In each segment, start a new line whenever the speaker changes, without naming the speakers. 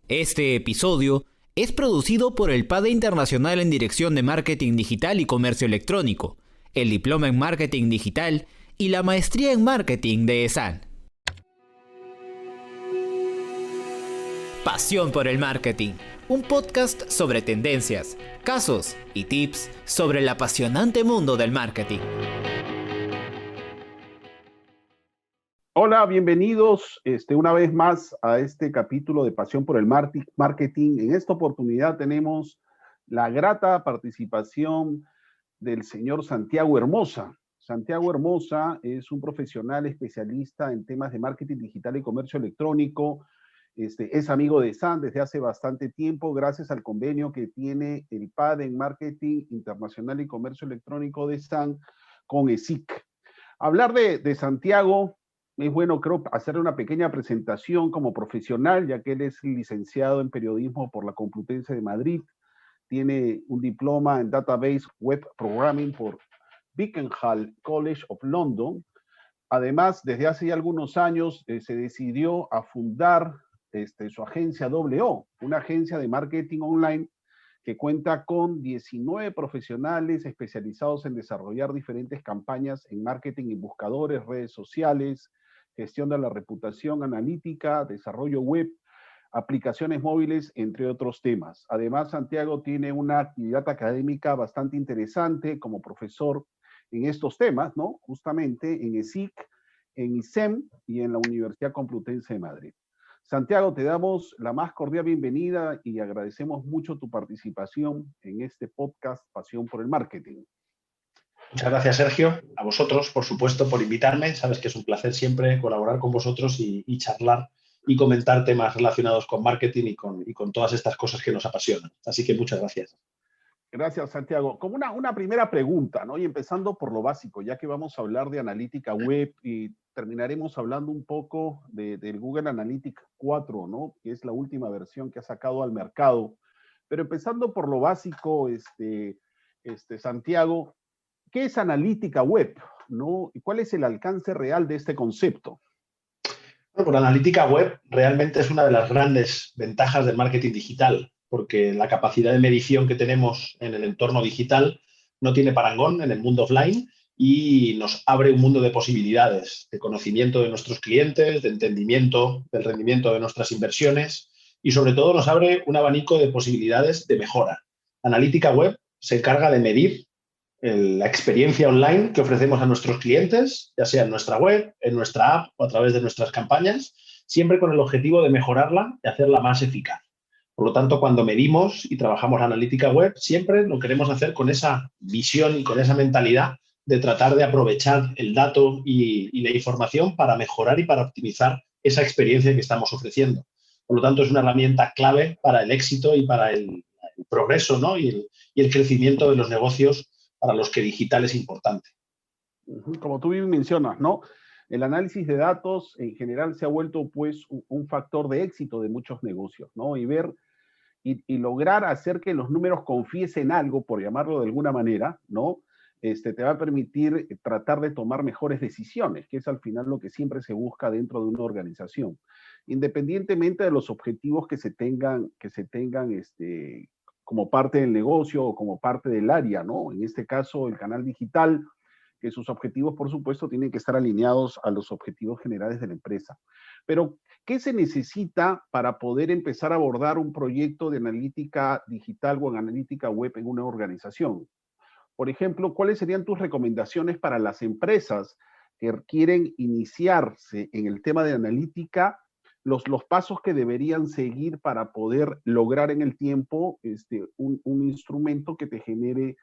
Este episodio es producido por el PADE Internacional en Dirección de Marketing Digital y Comercio Electrónico, el Diploma en Marketing Digital y la Maestría en Marketing de ESAN. Pasión por el Marketing, un podcast sobre tendencias, casos y tips sobre el apasionante mundo del marketing.
Hola, bienvenidos una vez más a este capítulo de Pasión por el Marketing. En esta oportunidad tenemos la grata participación del señor Santiago Hermosa. Santiago Hermosa es un profesional especialista en temas de marketing digital y comercio electrónico. Es amigo de ESAN desde hace bastante tiempo, gracias al convenio que tiene el PAD en Marketing Internacional y Comercio Electrónico de ESAN con ESIC. Hablar de Santiago es bueno, creo, hacerle una pequeña presentación como profesional, ya que él es licenciado en periodismo por la Complutense de Madrid, tiene un diploma en Database Web Programming por Beacon College of London. Además, desde hace ya algunos años se decidió a fundar su agencia WO, una agencia de marketing online que cuenta con 19 profesionales especializados en desarrollar diferentes campañas en marketing y buscadores, redes sociales, gestión de la reputación, analítica, desarrollo web, aplicaciones móviles, entre otros temas. Además, Santiago tiene una actividad académica bastante interesante como profesor en estos temas, ¿no? Justamente en ESIC, en ISEM y en la Universidad Complutense de Madrid. Santiago, te damos la más cordial bienvenida y agradecemos mucho tu participación en este podcast Pasión por el Marketing.
Muchas gracias, Sergio. A vosotros, por supuesto, por invitarme. Sabes que es un placer siempre colaborar con vosotros y charlar y comentar temas relacionados con marketing y con todas estas cosas que nos apasionan. Así que muchas gracias.
Gracias, Santiago. Como una primera pregunta, ¿no? Y empezando por lo básico, ya que vamos a hablar de analítica web y terminaremos hablando un poco del Google Analytics 4, ¿no? Que es la última versión que ha sacado al mercado. Pero empezando por lo básico, Santiago, ¿qué es analítica web, ¿no? ¿Y cuál es el alcance real de este concepto?
Bueno, la analítica web realmente es una de las grandes ventajas del marketing digital, porque la capacidad de medición que tenemos en el entorno digital no tiene parangón en el mundo offline y nos abre un mundo de posibilidades, de conocimiento de nuestros clientes, de entendimiento del rendimiento de nuestras inversiones y sobre todo nos abre un abanico de posibilidades de mejora. Analítica web se encarga de medir la experiencia online que ofrecemos a nuestros clientes, ya sea en nuestra web, en nuestra app o a través de nuestras campañas, siempre con el objetivo de mejorarla y hacerla más eficaz. Por lo tanto, cuando medimos y trabajamos analítica web, siempre lo queremos hacer con esa visión y con esa mentalidad de tratar de aprovechar el dato y la información para mejorar y para optimizar esa experiencia que estamos ofreciendo. Por lo tanto, es una herramienta clave para el éxito y para el progreso, ¿no? y el crecimiento de los negocios para los que digital es importante.
Como tú bien mencionas, ¿no? El análisis de datos en general se ha vuelto pues un factor de éxito de muchos negocios, ¿no? Y lograr hacer que los números confiesen algo, por llamarlo de alguna manera, ¿no? Te va a permitir tratar de tomar mejores decisiones, que es al final lo que siempre se busca dentro de una organización. Independientemente de los objetivos que se tengan como parte del negocio o como parte del área, ¿no? En este caso, el canal digital, que sus objetivos, por supuesto, tienen que estar alineados a los objetivos generales de la empresa. Pero, ¿qué se necesita para poder empezar a abordar un proyecto de analítica digital o en analítica web en una organización? Por ejemplo, ¿cuáles serían tus recomendaciones para las empresas que quieren iniciarse en el tema de analítica, los pasos que deberían seguir para poder lograr en el tiempo un instrumento que te genere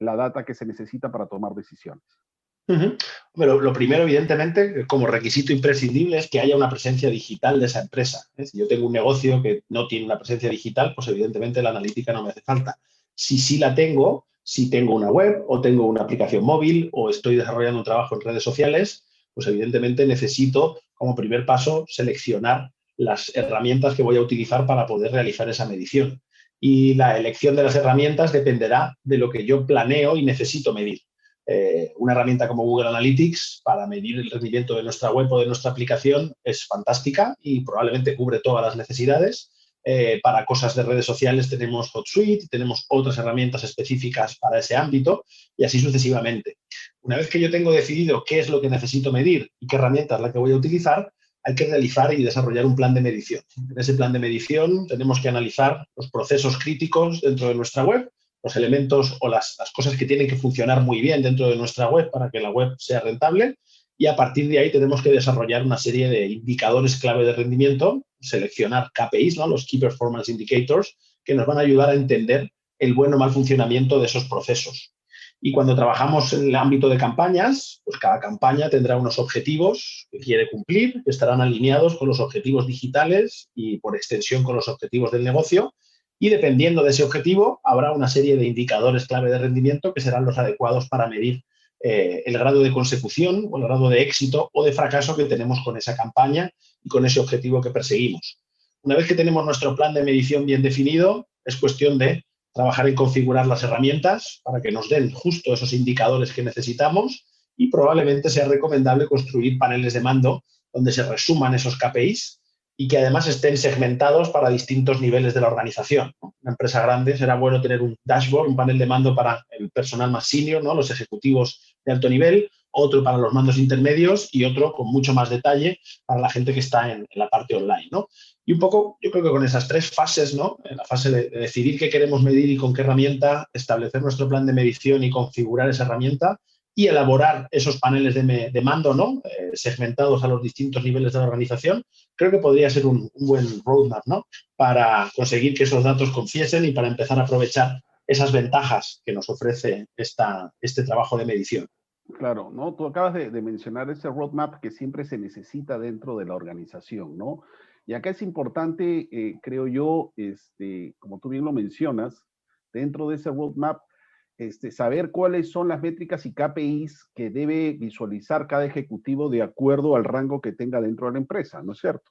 la data que se necesita para tomar decisiones?
Pero lo primero, evidentemente, como requisito imprescindible es que haya una presencia digital de esa empresa. Si yo tengo un negocio que no tiene una presencia digital, pues evidentemente la analítica no me hace falta. Si sí la tengo, si tengo una web o tengo una aplicación móvil o estoy desarrollando un trabajo en redes sociales, pues evidentemente necesito, como primer paso, seleccionar las herramientas que voy a utilizar para poder realizar esa medición. Y la elección de las herramientas dependerá de lo que yo planeo y necesito medir. Una herramienta como Google Analytics para medir el rendimiento de nuestra web o de nuestra aplicación es fantástica y probablemente cubre todas las necesidades, Para cosas de redes sociales tenemos HotSuite, tenemos otras herramientas específicas para ese ámbito y así sucesivamente. Una vez que yo tengo decidido qué es lo que necesito medir y qué herramienta es la que voy a utilizar, hay que realizar y desarrollar un plan de medición. En ese plan de medición tenemos que analizar los procesos críticos dentro de nuestra web, los elementos o las cosas que tienen que funcionar muy bien dentro de nuestra web para que la web sea rentable, y a partir de ahí tenemos que desarrollar una serie de indicadores clave de rendimiento, seleccionar KPIs, ¿no? Los Key Performance Indicators, que nos van a ayudar a entender el buen o mal funcionamiento de esos procesos. Y cuando trabajamos en el ámbito de campañas, pues cada campaña tendrá unos objetivos que quiere cumplir, que estarán alineados con los objetivos digitales y, por extensión, con los objetivos del negocio. Y dependiendo de ese objetivo, habrá una serie de indicadores clave de rendimiento que serán los adecuados para medir el grado de consecución o el grado de éxito o de fracaso que tenemos con esa campaña y con ese objetivo que perseguimos. Una vez que tenemos nuestro plan de medición bien definido, es cuestión de trabajar en configurar las herramientas para que nos den justo esos indicadores que necesitamos, y probablemente sea recomendable construir paneles de mando donde se resuman esos KPIs y que además estén segmentados para distintos niveles de la organización. Una empresa grande será bueno tener un dashboard, un panel de mando para el personal más senior, ¿no? Los ejecutivos de alto nivel, otro para los mandos intermedios y otro con mucho más detalle para la gente que está en la parte online, ¿no? Y un poco, yo creo que con esas tres fases, ¿no? En la fase de decidir qué queremos medir y con qué herramienta, establecer nuestro plan de medición y configurar esa herramienta, y elaborar esos paneles de mando, ¿no? Segmentados a los distintos niveles de la organización, creo que podría ser un buen roadmap, ¿no? Para conseguir que esos datos confiesen y para empezar a aprovechar esas ventajas que nos ofrece este trabajo de medición.
Claro, ¿no? Tú acabas de mencionar ese roadmap que siempre se necesita dentro de la organización, ¿no? Y acá es importante, creo yo, como tú bien lo mencionas, dentro de ese roadmap, saber cuáles son las métricas y KPIs que debe visualizar cada ejecutivo de acuerdo al rango que tenga dentro de la empresa, ¿no es cierto?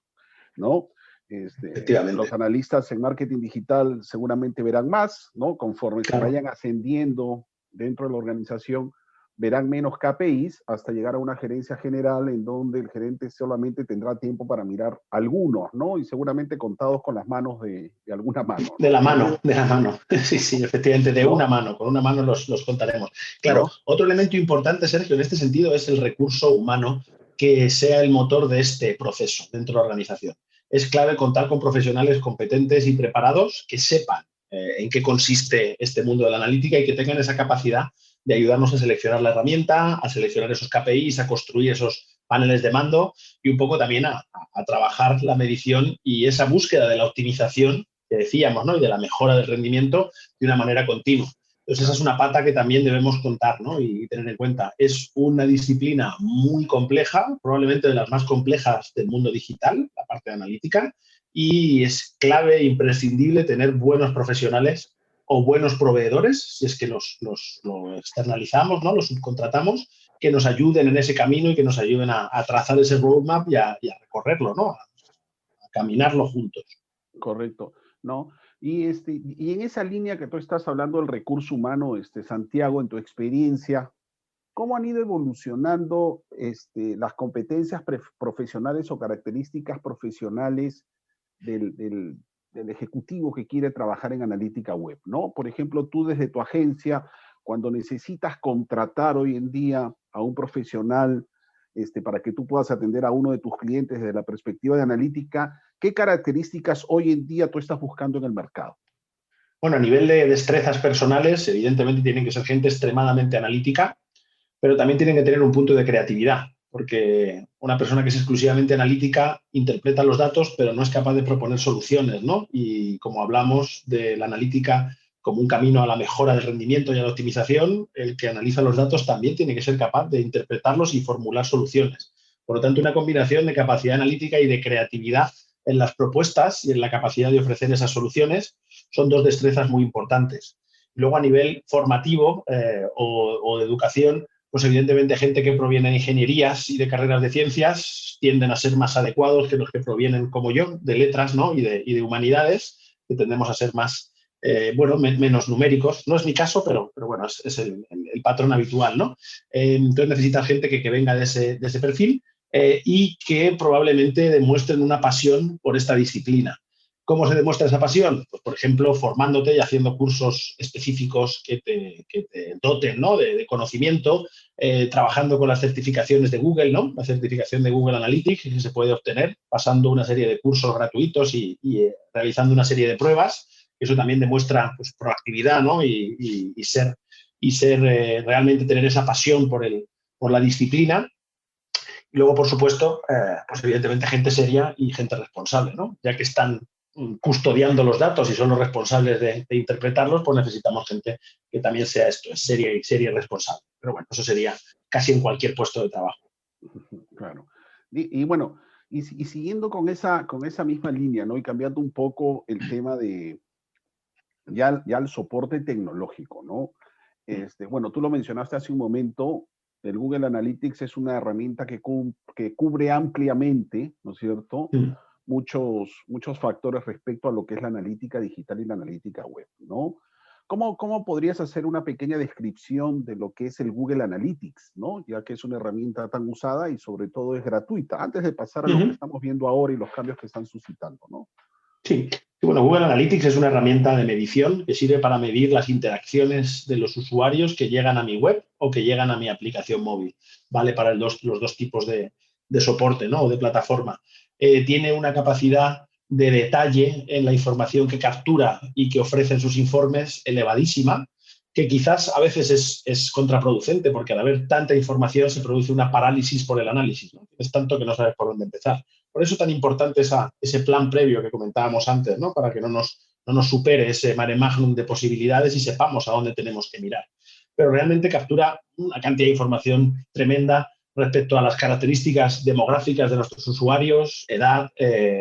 ¿No?
Efectivamente.
Los analistas en marketing digital seguramente verán más, ¿no? Conforme se vayan ascendiendo dentro de la organización, verán menos KPIs hasta llegar a una gerencia general en donde el gerente solamente tendrá tiempo para mirar algunos, ¿no? Y seguramente contados con las manos de alguna mano, ¿no?
De la mano. Sí, sí, efectivamente, de una mano. Con una mano los contaremos. Claro, otro elemento importante, Sergio, en este sentido es el recurso humano que sea el motor de este proceso dentro de la organización. Es clave contar con profesionales competentes y preparados que sepan en qué consiste este mundo de la analítica y que tengan esa capacidad de ayudarnos a seleccionar la herramienta, a seleccionar esos KPIs, a construir esos paneles de mando y un poco también a trabajar la medición y esa búsqueda de la optimización que decíamos, ¿no? Y de la mejora del rendimiento de una manera continua. Entonces, esa es una pata que también debemos contar, ¿no? Y tener en cuenta. Es una disciplina muy compleja, probablemente de las más complejas del mundo digital, la parte de analítica, y es clave e imprescindible tener buenos profesionales o buenos proveedores, si es que lo externalizamos, ¿no? Lo subcontratamos, que nos ayuden en ese camino y que nos ayuden a trazar ese roadmap y a recorrerlo, ¿no? A caminarlo juntos.
Correcto, ¿no? Y en esa línea que tú estás hablando del recurso humano, Santiago, en tu experiencia, ¿cómo han ido evolucionando las competencias profesionales o características profesionales del ejecutivo que quiere trabajar en analítica web, ¿no? Por ejemplo, tú desde tu agencia, cuando necesitas contratar hoy en día a un profesional para que tú puedas atender a uno de tus clientes desde la perspectiva de analítica, ¿qué características hoy en día tú estás buscando en el mercado?
Bueno, a nivel de destrezas personales, evidentemente tienen que ser gente extremadamente analítica, pero también tienen que tener un punto de creatividad, porque una persona que es exclusivamente analítica interpreta los datos, pero no es capaz de proponer soluciones, ¿no? Y como hablamos de la analítica como un camino a la mejora del rendimiento y a la optimización, el que analiza los datos también tiene que ser capaz de interpretarlos y formular soluciones. Por lo tanto, una combinación de capacidad analítica y de creatividad en las propuestas y en la capacidad de ofrecer esas soluciones son dos destrezas muy importantes. Luego, a nivel formativo o de educación, pues evidentemente gente que proviene de ingenierías y de carreras de ciencias tienden a ser más adecuados que los que provienen, como yo, de letras, ¿no? y de humanidades, que tendemos a ser más, menos numéricos. No es mi caso, pero bueno, es el patrón habitual, ¿no? Entonces necesitas gente que venga de ese perfil y que probablemente demuestren una pasión por esta disciplina. ¿Cómo se demuestra esa pasión? Pues, por ejemplo, formándote y haciendo cursos específicos que te doten, ¿no?, de conocimiento, trabajando con las certificaciones de Google, ¿no? La certificación de Google Analytics, que se puede obtener pasando una serie de cursos gratuitos y realizando una serie de pruebas. Eso también demuestra, pues, proactividad, ¿no? Y realmente tener esa pasión por la disciplina. Y luego, por supuesto, pues evidentemente gente seria y gente responsable, ¿no? Ya que están custodiando los datos y son los responsables de interpretarlos, pues necesitamos gente que también sea esto, es seria y responsable. Pero bueno, eso sería casi en cualquier puesto de trabajo.
Claro. Y bueno, y siguiendo con esa misma línea, ¿no? Y cambiando un poco el tema de ya el soporte tecnológico, ¿no? Bueno, tú lo mencionaste hace un momento, el Google Analytics es una herramienta que cubre ampliamente, ¿no es cierto?
Mm.
Muchos factores respecto a lo que es la analítica digital y la analítica web, ¿no? ¿Cómo podrías hacer una pequeña descripción de lo que es el Google Analytics, ¿no? Ya que es una herramienta tan usada y sobre todo es gratuita, antes de pasar a lo que
Ujú.
estamos viendo ahora y los cambios que están suscitando, ¿no?
Sí. Y bueno, Google Analytics es una herramienta de medición que sirve para medir las interacciones de los usuarios que llegan a mi web o que llegan a mi aplicación móvil. Vale para los dos tipos de soporte, ¿no?, o de plataforma. Tiene una capacidad de detalle en la información que captura y que ofrece en sus informes elevadísima, que quizás a veces es contraproducente, porque al haber tanta información se produce una parálisis por el análisis, ¿no? Es tanto que no sabes por dónde empezar. Por eso es tan importante ese plan previo que comentábamos antes, ¿no?, para que no nos supere ese mare magnum de posibilidades y sepamos a dónde tenemos que mirar. Pero realmente captura una cantidad de información tremenda respecto a las características demográficas de nuestros usuarios, edad,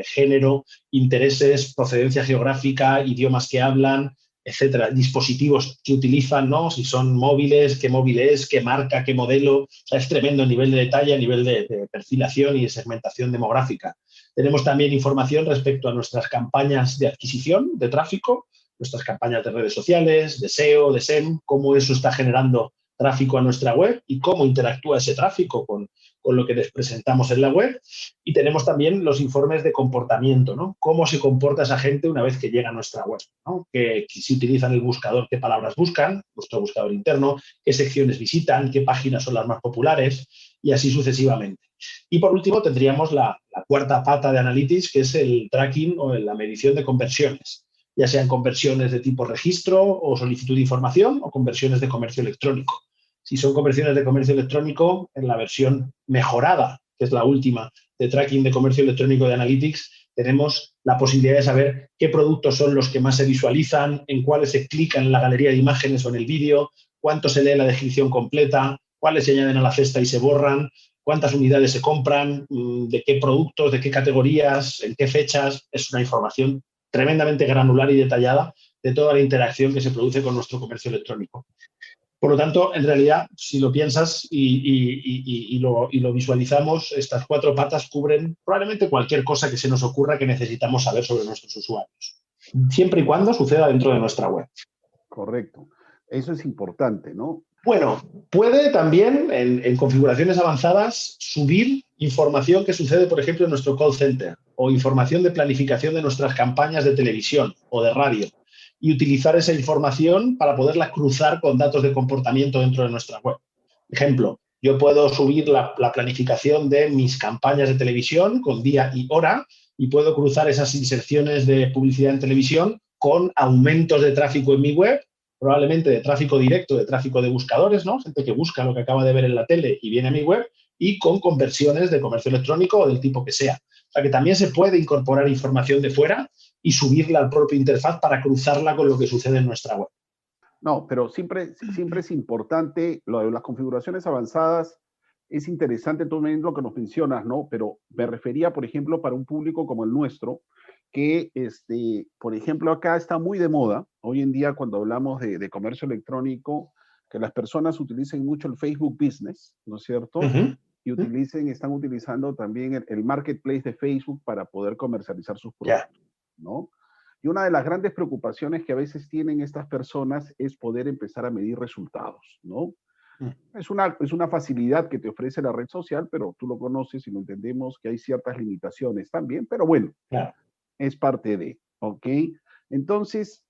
género, intereses, procedencia geográfica, idiomas que hablan, etcétera, dispositivos que utilizan, ¿no?, si son móviles, qué móvil es, qué marca, qué modelo. O sea, es tremendo el nivel de detalle, a nivel de perfilación y de segmentación demográfica. Tenemos también información respecto a nuestras campañas de adquisición de tráfico, nuestras campañas de redes sociales, de SEO, de SEM, cómo eso está generando tráfico a nuestra web y cómo interactúa ese tráfico con lo que les presentamos en la web. Y tenemos también los informes de comportamiento, ¿no? Cómo se comporta esa gente una vez que llega a nuestra web, ¿no? Que si utilizan el buscador, qué palabras buscan, nuestro buscador interno, qué secciones visitan, qué páginas son las más populares y así sucesivamente. Y por último tendríamos la cuarta pata de Analytics, que es el tracking o la medición de conversiones, ya sean conversiones de tipo registro o solicitud de información o conversiones de comercio electrónico. Si son conversiones de comercio electrónico, en la versión mejorada, que es la última de tracking de comercio electrónico de Analytics, tenemos la posibilidad de saber qué productos son los que más se visualizan, en cuáles se clica en la galería de imágenes o en el vídeo, cuánto se lee la descripción completa, cuáles se añaden a la cesta y se borran, cuántas unidades se compran, de qué productos, de qué categorías, en qué fechas. Es una información tremendamente granular y detallada de toda la interacción que se produce con nuestro comercio electrónico. Por lo tanto, en realidad, si lo piensas y lo visualizamos, estas cuatro patas cubren probablemente cualquier cosa que se nos ocurra que necesitamos saber sobre nuestros usuarios, siempre y cuando suceda dentro de nuestra web.
Correcto. Eso es importante, ¿no?
Bueno, puede también, en configuraciones avanzadas, subir información que sucede, por ejemplo, en nuestro call center o información de planificación de nuestras campañas de televisión o de radio, y utilizar esa información para poderla cruzar con datos de comportamiento dentro de nuestra web. Ejemplo, yo puedo subir la planificación de mis campañas de televisión con día y hora y puedo cruzar esas inserciones de publicidad en televisión con aumentos de tráfico en mi web, probablemente de tráfico directo, de tráfico de buscadores, ¿no? Gente que busca lo que acaba de ver en la tele y viene a mi web, y con conversiones de comercio electrónico o del tipo que sea. O sea, que también se puede incorporar información de fuera y subirla al propio interfaz para cruzarla con lo que sucede en nuestra web.
No, pero siempre es importante, lo de las configuraciones avanzadas, es interesante también lo que nos mencionas, ¿no? Pero me refería, por ejemplo, para un público como el nuestro, que, por ejemplo, acá está muy de moda, hoy en día cuando hablamos de comercio electrónico, que las personas utilicen mucho el Facebook Business, ¿no es cierto? Y están utilizando también el marketplace de Facebook para poder comercializar sus productos, ¿no? Y una de las grandes preocupaciones que a veces tienen estas personas es poder empezar a medir resultados, ¿no? Es una facilidad que te ofrece la red social, pero tú lo conoces y lo entendemos que hay ciertas limitaciones también, pero bueno,
Claro.
es parte de. ¿ok? Entonces,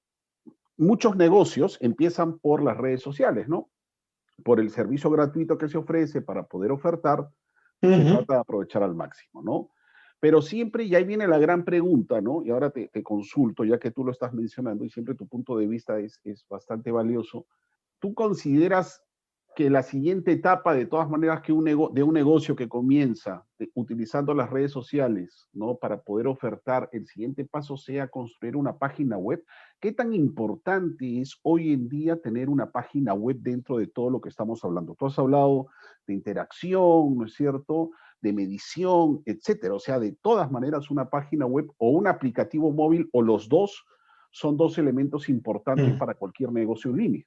muchos negocios empiezan por las redes sociales, ¿no? Por el servicio gratuito que se ofrece para poder ofertar, se trata de aprovechar al máximo, ¿no? Pero siempre, y ahí viene la gran pregunta, ¿no? Y ahora te consulto, ya que tú lo estás mencionando y siempre tu punto de vista es bastante valioso. ¿Tú consideras que la siguiente etapa, de todas maneras, que de un negocio que comienza utilizando las redes sociales, ¿no? Para poder ofertar, el siguiente paso sea construir una página web? ¿Qué tan importante es hoy en día tener una página web dentro de todo lo que estamos hablando? Tú has hablado de interacción, ¿no es cierto?, de medición, etcétera. O sea, de todas maneras, una página web o un aplicativo móvil o los dos son dos elementos importantes para cualquier negocio en línea.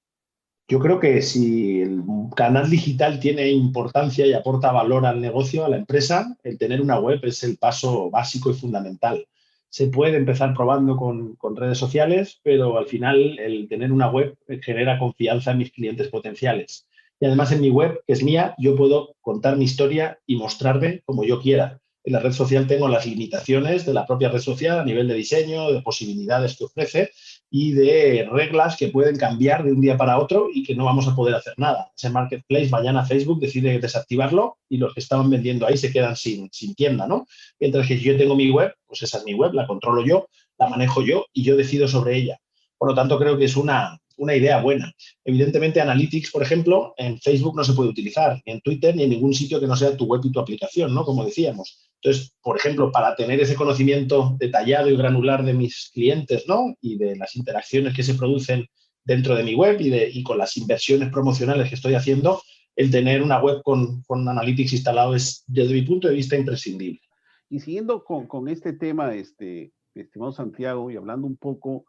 Yo creo que si el canal digital tiene importancia y aporta valor al negocio, a la empresa, el tener una web es el paso básico y fundamental. Se puede empezar probando con redes sociales, pero al final el tener una web genera confianza en mis clientes potenciales. Y además en mi web, que es mía, yo puedo contar mi historia y mostrarme como yo quiera. En la red social tengo las limitaciones de la propia red social a nivel de diseño, de posibilidades que ofrece y de reglas que pueden cambiar de un día para otro y que no vamos a poder hacer nada. Ese marketplace, mañana Facebook decide desactivarlo y los que estaban vendiendo ahí se quedan sin tienda, ¿no? Mientras que si yo tengo mi web, pues esa es mi web, la controlo yo, la manejo yo y yo decido sobre ella. Por lo tanto, creo que es una idea buena. Evidentemente, Analytics, por ejemplo, en Facebook no se puede utilizar, ni en Twitter, ni en ningún sitio que no sea tu web y tu aplicación, ¿no? Como decíamos. Entonces, por ejemplo, para tener ese conocimiento detallado y granular de mis clientes, ¿no? Y de las interacciones que se producen dentro de mi web y con las inversiones promocionales que estoy haciendo, el tener una web con Analytics instalado es, desde mi punto de vista, imprescindible.
Y siguiendo con este tema, estimado Santiago, y hablando un poco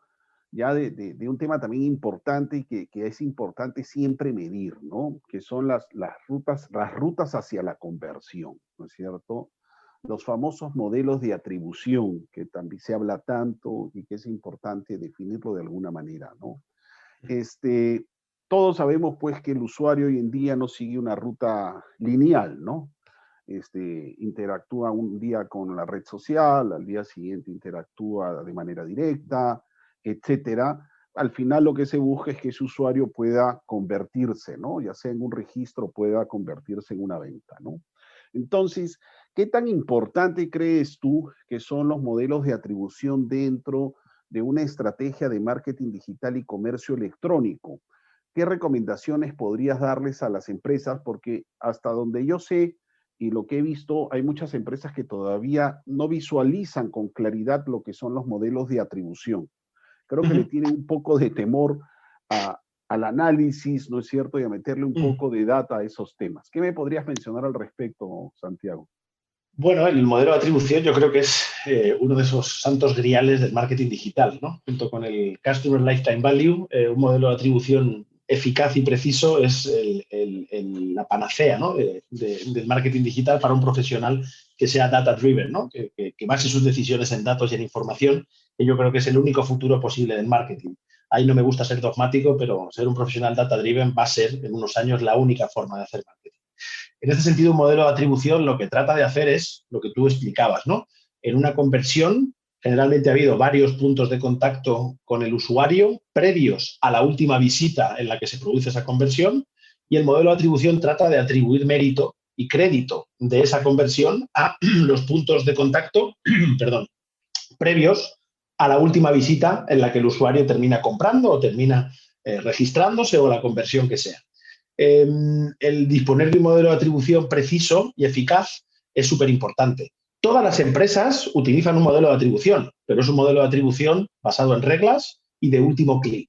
ya de un tema también importante y que es importante siempre medir, ¿no? Que son las rutas hacia la conversión, ¿no es cierto? Los famosos modelos de atribución, que también se habla tanto y que es importante definirlo de alguna manera, ¿no? Todos sabemos, pues, que el usuario hoy en día no sigue una ruta lineal, ¿no? Interactúa un día con la red social, al día siguiente interactúa de manera directa, etcétera. Al final lo que se busca es que ese usuario pueda convertirse, ¿no? Ya sea en un registro, pueda convertirse en una venta, ¿no? Entonces, ¿qué tan importante crees tú que son los modelos de atribución dentro de una estrategia de marketing digital y comercio electrónico? ¿Qué recomendaciones podrías darles a las empresas? Porque hasta donde yo sé y lo que he visto, hay muchas empresas que todavía no visualizan con claridad lo que son los modelos de atribución. Creo que le tienen un poco de temor al análisis, ¿no es cierto? Y a meterle un poco de data a esos temas. ¿Qué me podrías mencionar al respecto, Santiago?
Bueno, el modelo de atribución yo creo que es uno de esos santos griales del marketing digital, ¿no? Junto con el Customer Lifetime Value, un modelo de atribución eficaz y preciso es la panacea, ¿no? del marketing digital para un profesional que sea data-driven, ¿no? Que base sus decisiones en datos y en información, que yo creo que es el único futuro posible del marketing. Ahí no me gusta ser dogmático, pero ser un profesional data-driven va a ser en unos años la única forma de hacer marketing. En este sentido, un modelo de atribución lo que trata de hacer es lo que tú explicabas, ¿no? En una conversión, generalmente ha habido varios puntos de contacto con el usuario previos a la última visita en la que se produce esa conversión, y el modelo de atribución trata de atribuir mérito y crédito de esa conversión a los puntos de contacto, perdón, previos a la última visita en la que el usuario termina comprando o termina registrándose o la conversión que sea. El disponer de un modelo de atribución preciso y eficaz es súper importante. Todas las empresas utilizan un modelo de atribución, pero es un modelo de atribución basado en reglas y de último clic.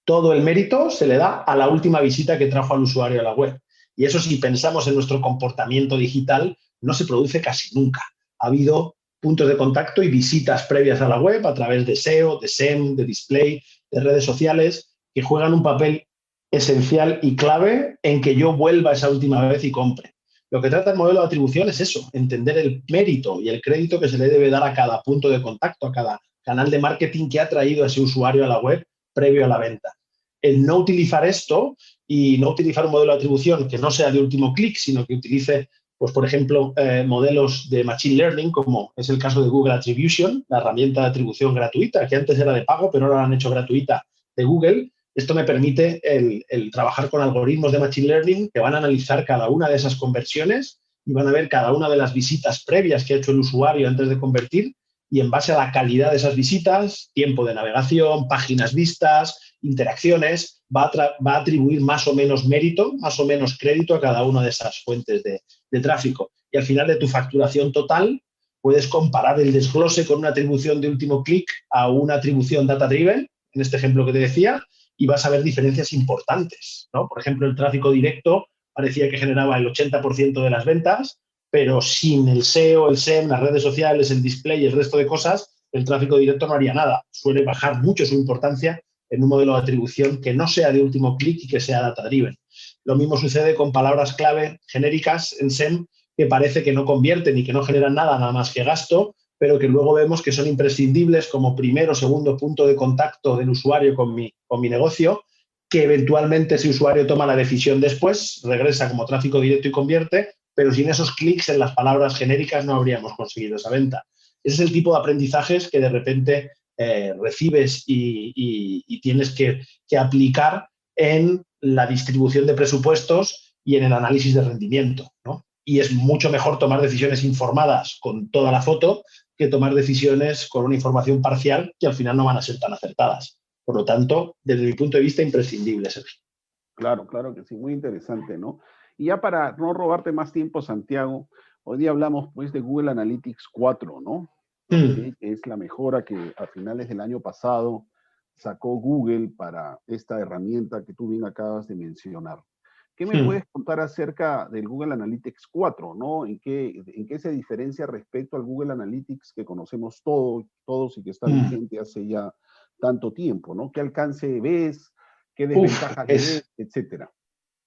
Todo el mérito se le da a la última visita que trajo al usuario a la web. Y eso, si pensamos en nuestro comportamiento digital, no se produce casi nunca. Ha habido puntos de contacto y visitas previas a la web a través de SEO, de SEM, de display, de redes sociales, que juegan un papel esencial y clave en que yo vuelva esa última vez y compre. Lo que trata el modelo de atribución es eso, entender el mérito y el crédito que se le debe dar a cada punto de contacto, a cada canal de marketing que ha traído a ese usuario a la web previo a la venta. El no utilizar esto y no utilizar un modelo de atribución que no sea de último clic, sino que utilice pues por ejemplo, modelos de Machine Learning, como es el caso de Google Attribution, la herramienta de atribución gratuita, que antes era de pago, pero ahora la han hecho gratuita de Google. Esto me permite el trabajar con algoritmos de Machine Learning que van a analizar cada una de esas conversiones y van a ver cada una de las visitas previas que ha hecho el usuario antes de convertir, y en base a la calidad de esas visitas, tiempo de navegación, páginas vistas, interacciones, va a atribuir más o menos mérito, más o menos crédito a cada una de esas fuentes de tráfico. Y al final de tu facturación total puedes comparar el desglose con una atribución de último clic a una atribución data-driven, en este ejemplo que te decía, y vas a ver diferencias importantes, ¿no? Por ejemplo, el tráfico directo parecía que generaba el 80% de las ventas, pero sin el SEO, el SEM, las redes sociales, el display y el resto de cosas, el tráfico directo no haría nada. Suele bajar mucho su importancia en un modelo de atribución que no sea de último clic y que sea data-driven. Lo mismo sucede con palabras clave genéricas en SEM que parece que no convierten y que no generan nada más que gasto, pero que luego vemos que son imprescindibles como primero o segundo punto de contacto del usuario con mi negocio, que eventualmente ese usuario toma la decisión después, regresa como tráfico directo y convierte, pero sin esos clics en las palabras genéricas no habríamos conseguido esa venta. Ese es el tipo de aprendizajes que de repente recibes y tienes que aplicar en la distribución de presupuestos y en el análisis de rendimiento, ¿no? Y es mucho mejor tomar decisiones informadas con toda la foto que tomar decisiones con una información parcial que al final no van a ser tan acertadas. Por lo tanto, desde mi punto de vista, imprescindible, Sergio.
Claro, claro que sí, muy interesante, ¿no? Y ya para no robarte más tiempo, Santiago, hoy día hablamos pues de Google Analytics 4, ¿no? Que es la mejora que a finales del año pasado sacó Google para esta herramienta que tú bien acabas de mencionar. ¿Qué me puedes contar acerca del Google Analytics 4, ¿no? ¿En qué se diferencia respecto al Google Analytics que conocemos todos y que está vigente hace ya tanto tiempo, ¿no? ¿Qué alcance ves? ¿Qué desventajas ves? Etcétera.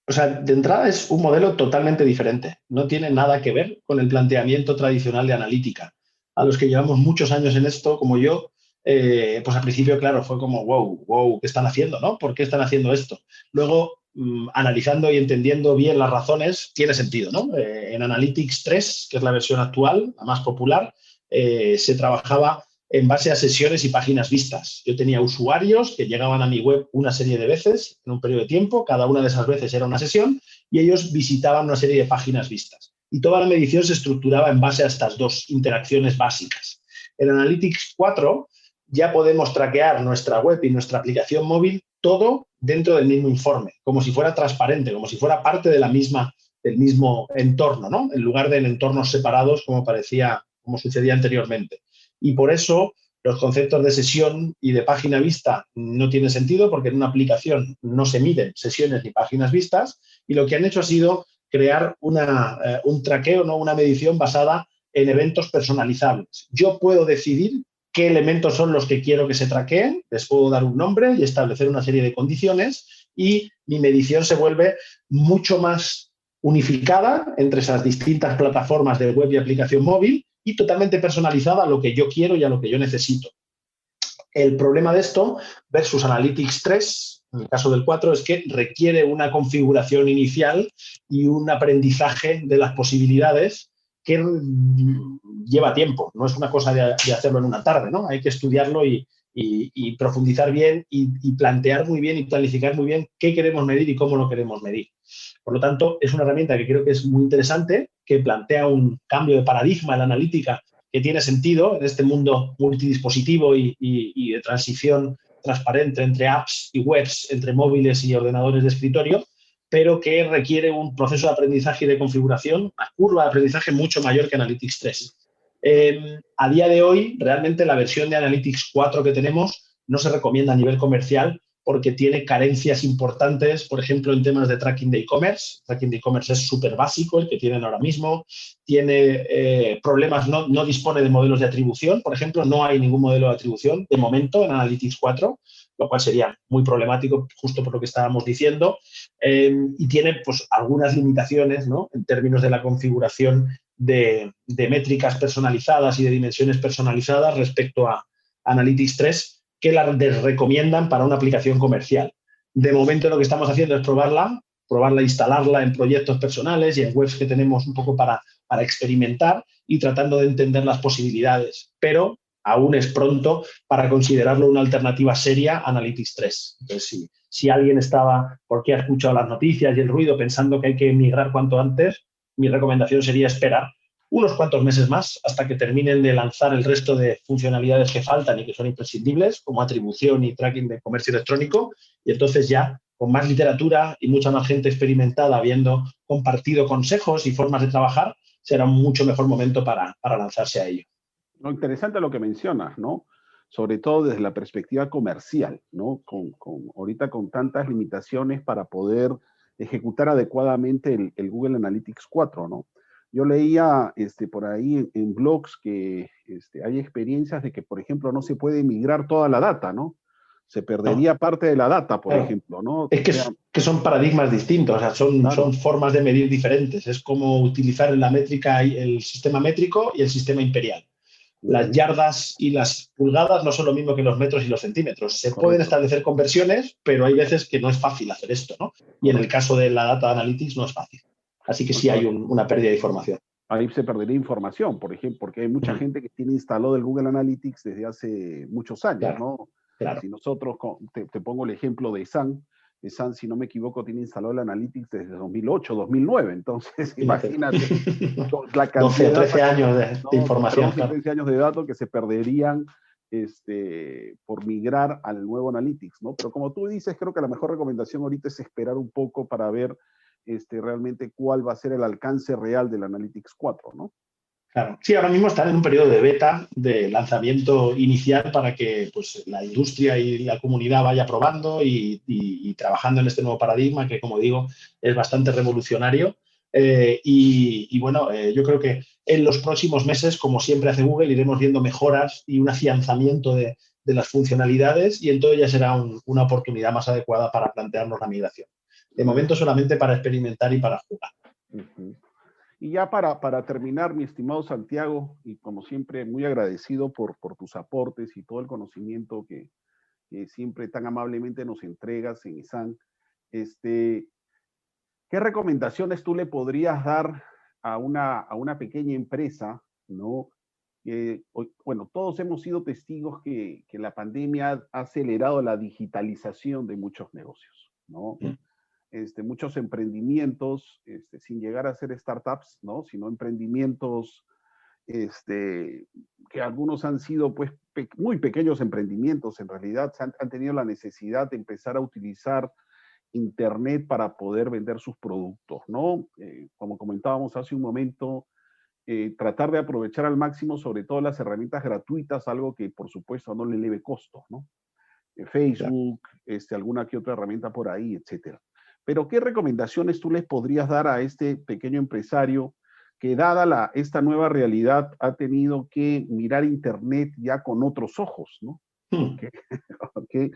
O sea, de entrada es un modelo totalmente diferente. No tiene nada que ver con el planteamiento tradicional de analítica. A los que llevamos muchos años en esto, como yo, pues al principio, claro, fue como, wow, ¿qué están haciendo, no? ¿Por qué están haciendo esto? Luego, analizando y entendiendo bien las razones, tiene sentido, ¿no? En Analytics 3, que es la versión actual, la más popular, se trabajaba en base a sesiones y páginas vistas. Yo tenía usuarios que llegaban a mi web una serie de veces en un periodo de tiempo, cada una de esas veces era una sesión, y ellos visitaban una serie de páginas vistas. Y toda la medición se estructuraba en base a estas dos interacciones básicas. En Analytics 4 ya podemos traquear nuestra web y nuestra aplicación móvil todo dentro del mismo informe, como si fuera transparente, como si fuera parte de del mismo entorno, ¿no? En lugar de en entornos separados como sucedía anteriormente. Y por eso los conceptos de sesión y de página vista no tienen sentido, porque en una aplicación no se miden sesiones ni páginas vistas, y lo que han hecho ha sido crear un traqueo, ¿no? Una medición basada en eventos personalizables. Yo puedo decidir qué elementos son los que quiero que se traqueen, les puedo dar un nombre y establecer una serie de condiciones, y mi medición se vuelve mucho más unificada entre esas distintas plataformas de web y aplicación móvil, y totalmente personalizada a lo que yo quiero y a lo que yo necesito. El problema de esto versus Analytics 3, en el caso del 4, es que requiere una configuración inicial y un aprendizaje de las posibilidades que lleva tiempo. No es una cosa de hacerlo en una tarde, ¿no? Hay que estudiarlo y profundizar bien y plantear muy bien y planificar muy bien qué queremos medir y cómo lo queremos medir. Por lo tanto, es una herramienta que creo que es muy interesante, que plantea un cambio de paradigma en la analítica que tiene sentido en este mundo multidispositivo y de transición transparente entre apps y webs, entre móviles y ordenadores de escritorio, pero que requiere un proceso de aprendizaje y de configuración, una curva de aprendizaje mucho mayor que Analytics 3. A día de hoy, realmente la versión de Analytics 4 que tenemos no se recomienda a nivel comercial porque tiene carencias importantes, por ejemplo, en temas de tracking de e-commerce. Tracking de e-commerce es súper básico, el que tienen ahora mismo. Tiene problemas, no dispone de modelos de atribución. Por ejemplo, no hay ningún modelo de atribución de momento en Analytics 4, lo cual sería muy problemático justo por lo que estábamos diciendo. Y tiene pues, algunas limitaciones, ¿no? En términos de la configuración de métricas personalizadas y de dimensiones personalizadas respecto a Analytics 3, que la recomiendan para una aplicación comercial. De momento lo que estamos haciendo es probarla probarla, instalarla en proyectos personales y en webs que tenemos un poco para experimentar y tratando de entender las posibilidades. Pero aún es pronto para considerarlo una alternativa seria a Analytics 3. Entonces, si alguien estaba, porque ha escuchado las noticias y el ruido, pensando que hay que migrar cuanto antes, mi recomendación sería esperar unos cuantos meses más hasta que terminen de lanzar el resto de funcionalidades que faltan y que son imprescindibles, como atribución y tracking de comercio electrónico, y entonces ya con más literatura y mucha más gente experimentada, habiendo compartido consejos y formas de trabajar, será un mucho mejor momento para lanzarse a ello.
Lo interesante lo que mencionas, ¿no? Sobre todo desde la perspectiva comercial, ¿no? Ahorita con tantas limitaciones para poder ejecutar adecuadamente el Google Analytics 4, ¿no? Yo leía por ahí en blogs que hay experiencias de que, por ejemplo, no se puede migrar toda la data, ¿no? Se perdería parte de la data, por ejemplo, ¿no?
Es que son paradigmas distintos, o sea, son formas de medir diferentes. Es como utilizar la métrica, el sistema métrico y el sistema imperial. Las yardas y las pulgadas no son lo mismo que los metros y los centímetros. Se pueden establecer conversiones, pero hay veces que no es fácil hacer esto, ¿no? Y en el caso de la data analytics no es fácil. Así que sí hay una pérdida de información.
Ahí se perdería información, por ejemplo, porque hay mucha gente que tiene instalado el Google Analytics desde hace muchos años, claro, ¿no? Claro. Si nosotros, te pongo el ejemplo de San, si no me equivoco, tiene instalado el Analytics desde 2008, 2009. Entonces, imagínate la cantidad
12 o 13 años de información.
12 o 13 años de datos que se perderían por migrar al nuevo Analytics, ¿no? Pero como tú dices, creo que la mejor recomendación ahorita es esperar un poco para ver realmente cuál va a ser el alcance real del Analytics 4, ¿no?
Claro. Sí, ahora mismo están en un periodo de beta, de lanzamiento inicial para que pues, la industria y la comunidad vaya probando y trabajando en este nuevo paradigma que, como digo, es bastante revolucionario. Bueno, yo creo que en los próximos meses, como siempre hace Google, iremos viendo mejoras y un afianzamiento de las funcionalidades y entonces ya será una oportunidad más adecuada para plantearnos la migración. De momento solamente para experimentar y para jugar.
Y ya para terminar, mi estimado Santiago, y como siempre, muy agradecido por tus aportes y todo el conocimiento que siempre tan amablemente nos entregas en ISAN, ¿qué recomendaciones tú le podrías dar a una pequeña empresa, ¿no? Bueno, todos hemos sido testigos que la pandemia ha acelerado la digitalización de muchos negocios, ¿no? Muchos emprendimientos, sin llegar a ser startups, ¿no? Sino emprendimientos que algunos han sido pues muy pequeños emprendimientos, en realidad han tenido la necesidad de empezar a utilizar Internet para poder vender sus productos, ¿no? Como comentábamos hace un momento, tratar de aprovechar al máximo sobre todo las herramientas gratuitas, algo que por supuesto no le eleve costos, ¿no? Facebook, alguna que otra herramienta por ahí, etcétera. Pero, ¿qué recomendaciones tú les podrías dar a este pequeño empresario que, dada esta nueva realidad, ha tenido que mirar Internet ya con otros ojos, ¿no? Okay.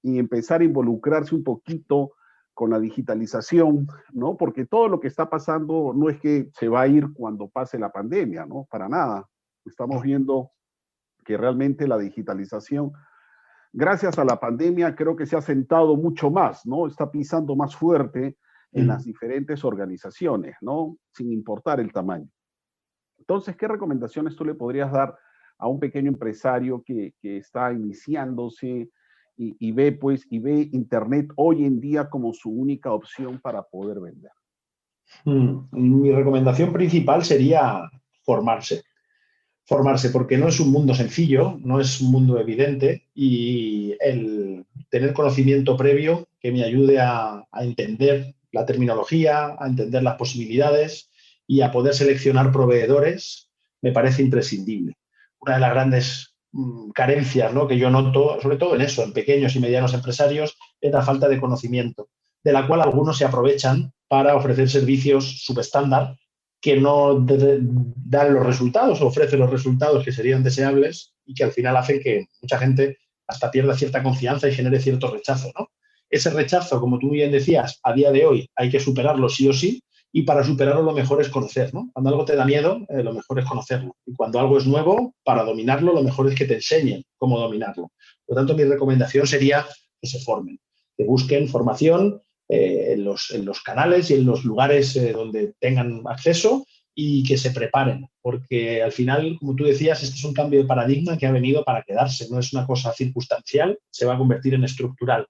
Y empezar a involucrarse un poquito con la digitalización, ¿no? Porque todo lo que está pasando no es que se va a ir cuando pase la pandemia, ¿no? Para nada. Estamos viendo que realmente la digitalización, gracias a la pandemia, creo que se ha sentado mucho más, ¿no? Está pisando más fuerte en las diferentes organizaciones, ¿no? Sin importar el tamaño. Entonces, ¿qué recomendaciones tú le podrías dar a un pequeño empresario que está iniciándose y ve Internet hoy en día como su única opción para poder vender?
Mi recomendación principal sería formarse. Formarse, porque no es un mundo sencillo, no es un mundo evidente y el tener conocimiento previo que me ayude a entender la terminología, a entender las posibilidades y a poder seleccionar proveedores me parece imprescindible. Una de las grandes carencias, ¿no?, que yo noto, sobre todo en eso, en pequeños y medianos empresarios, es la falta de conocimiento, de la cual algunos se aprovechan para ofrecer servicios subestándar que no dan los resultados o ofrecen los resultados que serían deseables y que al final hacen que mucha gente hasta pierda cierta confianza y genere cierto rechazo, ¿no? Ese rechazo, como tú bien decías, a día de hoy hay que superarlo sí o sí, y para superarlo lo mejor es conocer, ¿no? Cuando algo te da miedo, lo mejor es conocerlo. Y cuando algo es nuevo, para dominarlo, lo mejor es que te enseñen cómo dominarlo. Por lo tanto, mi recomendación sería que se formen, que busquen formación en los canales y en los lugares donde tengan acceso y que se preparen, porque al final, como tú decías, este es un cambio de paradigma que ha venido para quedarse, no es una cosa circunstancial, se va a convertir en estructural.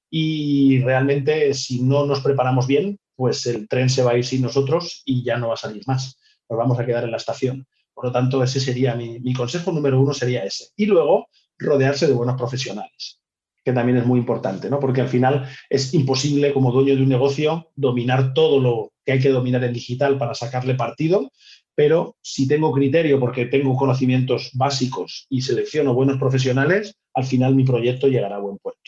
Y realmente, si no nos preparamos bien, pues el tren se va a ir sin nosotros y ya no va a salir más. Nos vamos a quedar en la estación. Por lo tanto, ese sería mi consejo número uno, sería ese. Y luego, rodearse de buenos profesionales, que también es muy importante, ¿no? Porque al final es imposible, como dueño de un negocio, dominar todo lo que hay que dominar en digital para sacarle partido, pero si tengo criterio porque tengo conocimientos básicos y selecciono buenos profesionales, al final mi proyecto llegará a buen puerto.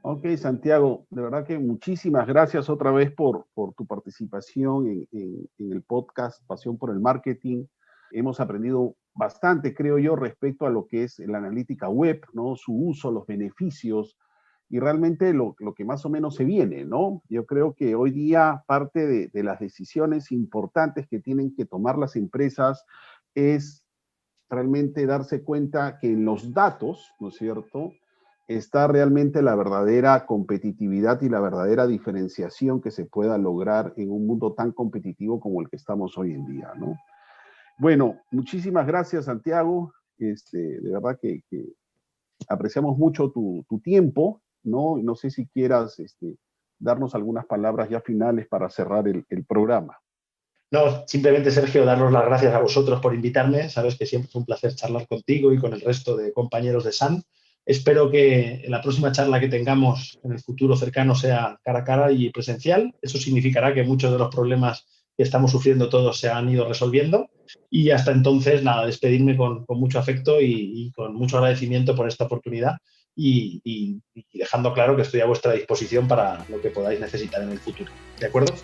Ok, Santiago, de verdad que muchísimas gracias otra vez por tu participación en el podcast Pasión por el Marketing. Hemos aprendido bastante, creo yo, respecto a lo que es la analítica web, ¿no? Su uso, los beneficios y realmente lo que más o menos se viene, ¿no? Yo creo que hoy día parte de las decisiones importantes que tienen que tomar las empresas es realmente darse cuenta que en los datos, ¿no es cierto?, está realmente la verdadera competitividad y la verdadera diferenciación que se pueda lograr en un mundo tan competitivo como el que estamos hoy en día, ¿no? Bueno, muchísimas gracias, Santiago. De verdad que apreciamos mucho tu tiempo, ¿no? No sé si quieras darnos algunas palabras ya finales para cerrar el programa.
No, simplemente, Sergio, daros las gracias a vosotros por invitarme. Sabes que siempre es un placer charlar contigo y con el resto de compañeros de SAN. Espero que la próxima charla que tengamos en el futuro cercano sea cara a cara y presencial. Eso significará que muchos de los problemas que estamos sufriendo todos se han ido resolviendo. Y hasta entonces, nada, despedirme con mucho afecto y con mucho agradecimiento por esta oportunidad y dejando claro que estoy a vuestra disposición para lo que podáis necesitar en el futuro. ¿De acuerdo?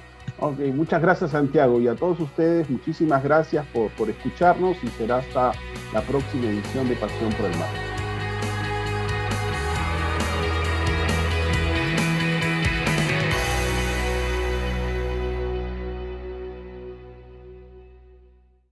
Ok, muchas gracias, Santiago, y a todos ustedes muchísimas gracias por escucharnos y será hasta la próxima edición de Pasión por el Marketing.